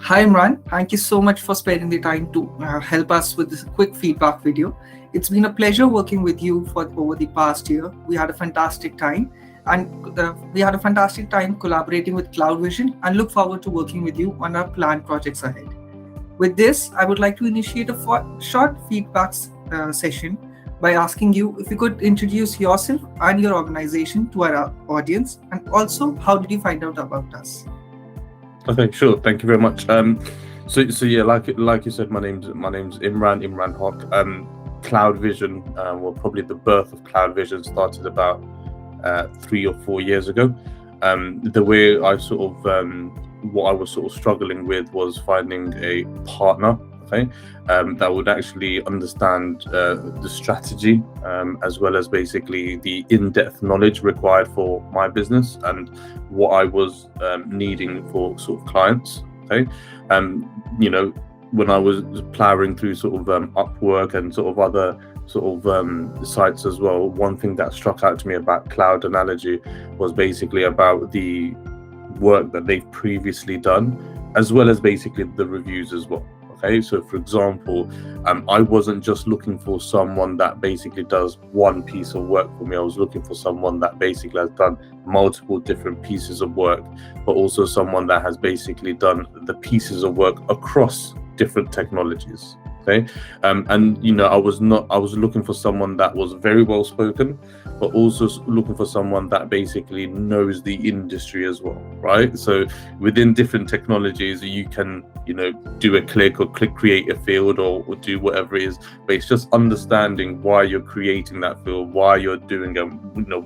Hi Imran, thank you so much for spending the time to help us with this quick feedback video. It's been a pleasure working with you for over the past year. We had a fantastic time, and we had a fantastic time collaborating with Cloud Vision, and look forward to working with you on our planned projects ahead. With this, I would like to initiate a short feedback session by asking you if you could introduce yourself and your organization to our audience, and also how did you find out about us? Okay, sure. Thank you very much. So yeah, like you said, my name's Imran Hoque. Cloud Vision, well, probably the birth of Cloud Vision started about 3 or 4 years ago. The way I what I was sort of struggling with was finding a partner, okay, that would actually understand the strategy, as well as basically the in-depth knowledge required for my business and what I was needing for sort of clients, okay. When I was plowing through sort of Upwork and sort of other sort of sites as well, one thing that struck out to me about Cloud Analogy was basically about the work that they've previously done, as well as basically the reviews as well. Okay, so for example, I wasn't just looking for someone that basically does one piece of work for me. I was looking for someone that basically has done multiple different pieces of work, but also someone that has basically done the pieces of work across different technologies. Okay, and I was looking for someone that was very well spoken, but also looking for someone that basically knows the industry as well, right? So within different technologies, you can do a click or create a field or do whatever it is, but it's just understanding why you're creating that field, why you're doing it,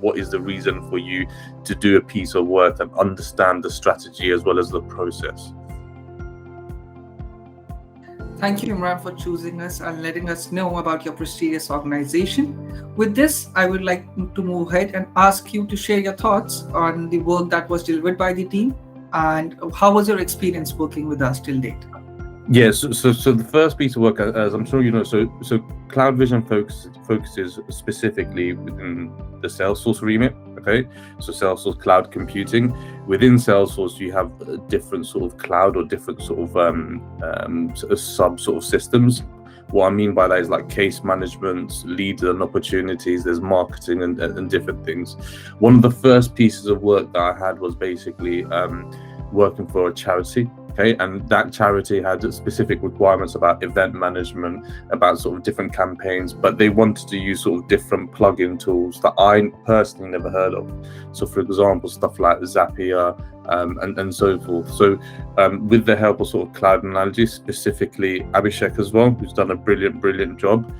what is the reason for you to do a piece of work, and understand the strategy as well as the process. Thank you, Imran, for choosing us and letting us know about your prestigious organization. With this, I would like to move ahead and ask you to share your thoughts on the work that was delivered by the team, and how was your experience working with us till date? Yes, so the first piece of work, as I'm sure you know, so Cloud Vision focuses specifically within the Salesforce remit. Okay, so Salesforce cloud computing. Within Salesforce, you have different sort of cloud or different sort of sub sort of systems. What I mean by that is like case management, leads and opportunities. There's marketing and different things. One of the first pieces of work that I had was basically working for a charity. Okay, and that charity had specific requirements about event management, about sort of different campaigns, but they wanted to use sort of different plugin tools that I personally never heard of. So for example, stuff like Zapier and so forth. So with the help of sort of Cloud Analogy, specifically Abhishek as well, who's done a brilliant job,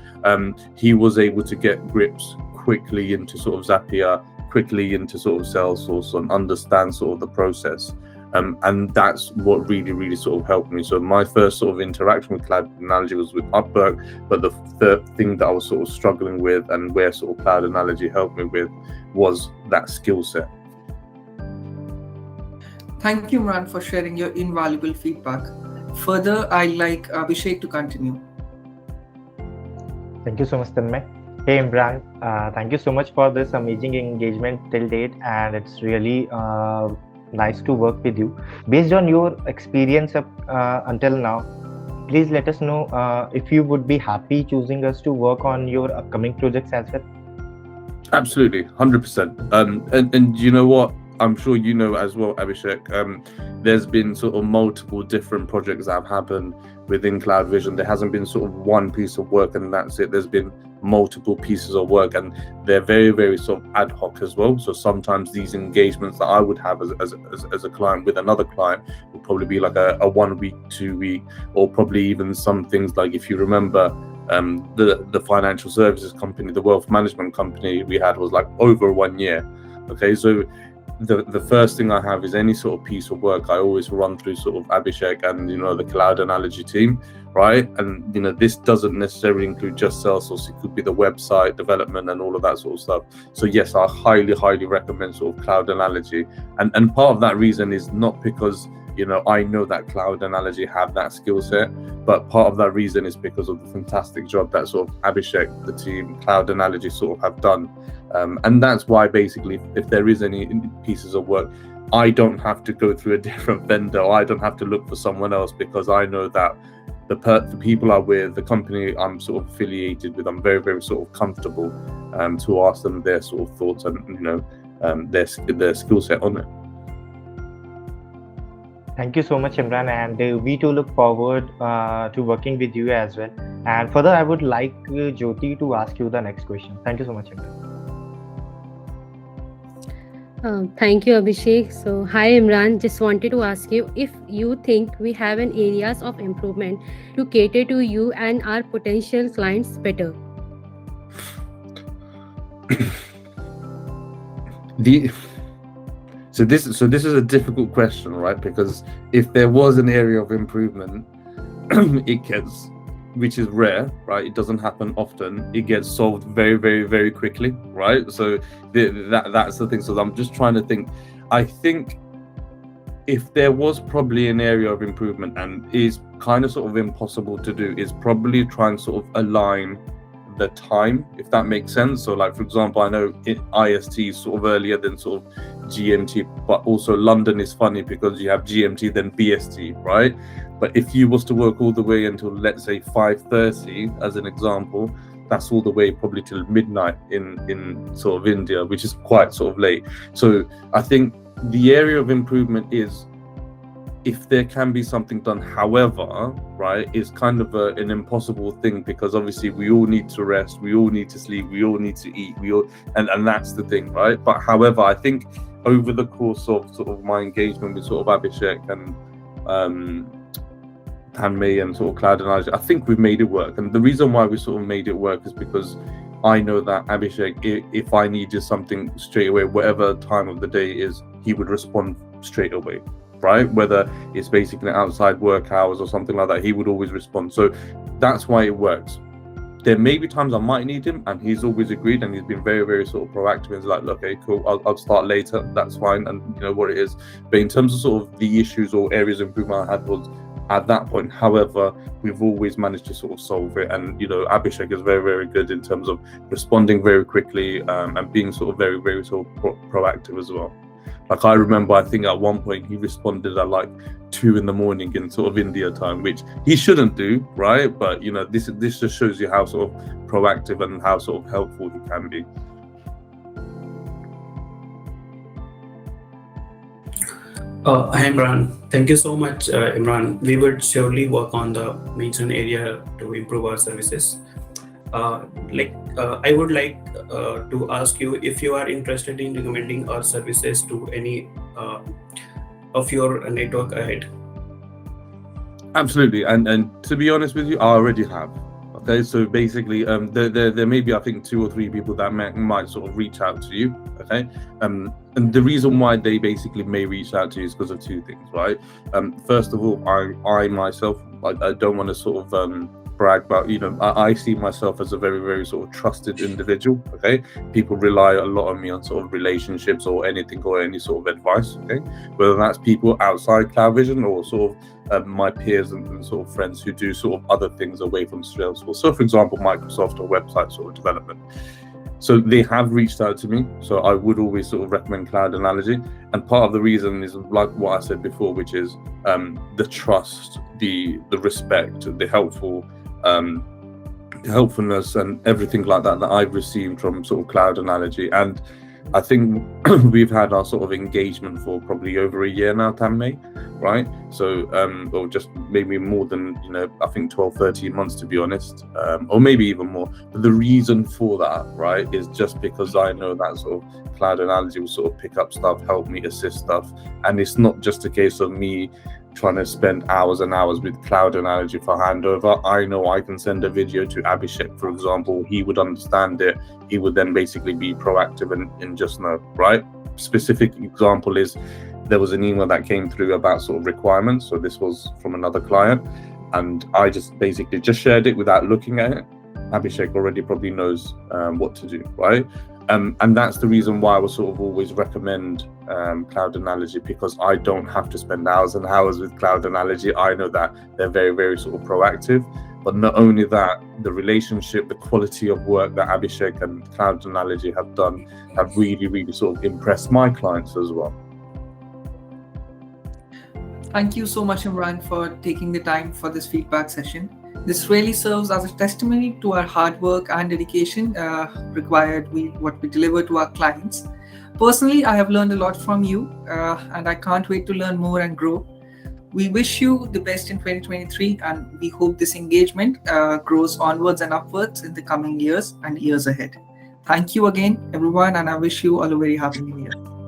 he was able to get grips quickly into sort of Zapier, quickly into sort of Salesforce, and understand sort of the process. And that's what really sort of helped me. So my first sort of interaction with Cloud Analogy was with Upwork, but the third thing that I was sort of struggling with and where sort of Cloud Analogy helped me with was that skill set. Thank you, Imran, for sharing your invaluable feedback. Further, I'd like Abhishek to continue. Thank you so much, Tanmay. Hey Imran, thank you so much for this amazing engagement till date, and it's really nice to work with you. Based on your experience up until now, please let us know if you would be happy choosing us to work on your upcoming projects as well. Absolutely, 100%. And you know what? I'm sure you know as well, Abhishek. There's been sort of multiple different projects that have happened within Cloud Vision. There hasn't been sort of one piece of work and that's it. There's been multiple pieces of work, and they're very sort of ad hoc as well. So sometimes these engagements that I would have as a client with another client would probably be like a 1 week, 2 week, or probably even some things like, if you remember, the financial services company, the wealth management company we had was like over 1 year. Okay, so the first thing I have is any sort of piece of work I always run through sort of Abhishek and the Cloud Analogy team, right? And this doesn't necessarily include just Salesforce. It could be the website development and all of that sort of stuff. So yes, I highly recommend sort of Cloud Analogy, and part of that reason is not because I know that Cloud Analogy have that skill set, but part of that reason is because of the fantastic job that sort of Abhishek, the team, Cloud Analogy sort of have done. And that's why basically, if there is any pieces of work I don't have to go through a different vendor, or I don't have to look for someone else, because I know that the people I'm with, the company I'm sort of affiliated with, I'm very, very sort of comfortable to ask them their sort of thoughts and, you know, their skill set on it. Thank you so much, Imran, and we too look forward to working with you as well. And further, I would like Jyoti to ask you the next question. Thank you so much, Imran. Thank you, Abhishek. So, hi Imran. Just wanted to ask you if you think we have an areas of improvement to cater to you and our potential clients better. So this is a difficult question, right? Because if there was an area of improvement, it gets, which is rare, right? It doesn't happen often. It gets solved very, very, very quickly, right? So that's the thing. So I'm just trying to think. I think if there was probably an area of improvement, and is kind of sort of impossible to do, is probably try and sort of align the time, if that makes sense. So like, for example, I know IST is sort of earlier than sort of GMT, but also London is funny because you have GMT then BST, right? But if you was to work all the way until, let's say, 5:30 as an example, that's all the way probably till midnight in sort of India, which is quite sort of late. So I think the area of improvement is, if there can be something done, however, right, is kind of an impossible thing, because obviously we all need to rest, we all need to sleep, we all need to eat, and that's the thing, right? But however, I think over the course of sort of my engagement with sort of Abhishek and Tanmay and sort of Cloud and I think we've made it work. And the reason why we sort of made it work is because I know that Abhishek, if I needed something straight away, whatever time of the day is, he would respond straight away, right? Whether it's basically outside work hours or something like that, he would always respond. So that's why it works. There may be times I might need him, and he's always agreed, and he's been very, very sort of proactive. He's like, okay, cool, I'll start later, that's fine, and you know what it is. But in terms of sort of the issues or areas of improvement I had was at that point, however, we've always managed to sort of solve it. And you know, Abhishek is very, very good in terms of responding very quickly and being sort of very, very sort of proactive as well. Like I remember, I think at one point he responded at like 2 a.m. in sort of India time, which he shouldn't do, right? But you know, this just shows you how sort of proactive and how sort of helpful he can be. Hi Imran, thank you so much, Imran. We would surely work on the mentioned area to improve our services. I would like to ask you if you are interested in recommending our services to any of your network ahead. Absolutely, and to be honest with you, I already have. Okay, so basically, there may be, I think, 2 or 3 people that might sort of reach out to you. Okay, and the reason why they basically may reach out to you is because of 2 things, right? First of all, I myself, I don't want to sort of brag, but you know, I see myself as a very, very sort of trusted individual. Okay, people rely a lot on me on sort of relationships or anything or any sort of advice. Okay, whether that's people outside Cloud Vision or sort of my peers and sort of friends who do sort of other things away from Salesforce. So for example, Microsoft or website sort of development. So they have reached out to me. So I would always sort of recommend Cloud Analogy. And part of the reason is like what I said before, which is the trust, the respect, the helpfulness and everything like that I've received from sort of Cloud Analogy. And I think we've had our sort of engagement for probably over a year now, Tanmay, right? So, or just maybe more than, you know, I think 12, 13 months to be honest, or maybe even more. But the reason for that, right, is just because I know that sort of Cloud Analogy will sort of pick up stuff, help me assist stuff. And it's not just a case of me trying to spend hours and hours with Cloud Analogy for handover. I know I can send a video to Abhishek, for example, he would understand it, he would then basically be proactive and just know, right? Specific example is there was an email that came through about sort of requirements, so this was from another client, and I just basically just shared it without looking at it. Abhishek already probably knows what to do, right? And that's the reason why I would sort of always recommend Cloud Analogy, because I don't have to spend hours and hours with Cloud Analogy. I know that they're very, very sort of proactive. But not only that, the relationship, the quality of work that Abhishek and Cloud Analogy have done have really, really sort of impressed my clients as well. Thank you so much, Imran, for taking the time for this feedback session. This really serves as a testimony to our hard work and dedication required what we deliver to our clients. Personally, I have learned a lot from you, and I can't wait to learn more and grow. We wish you the best in 2023, and we hope this engagement grows onwards and upwards in the coming years and years ahead. Thank you again, everyone, and I wish you all a very happy new year.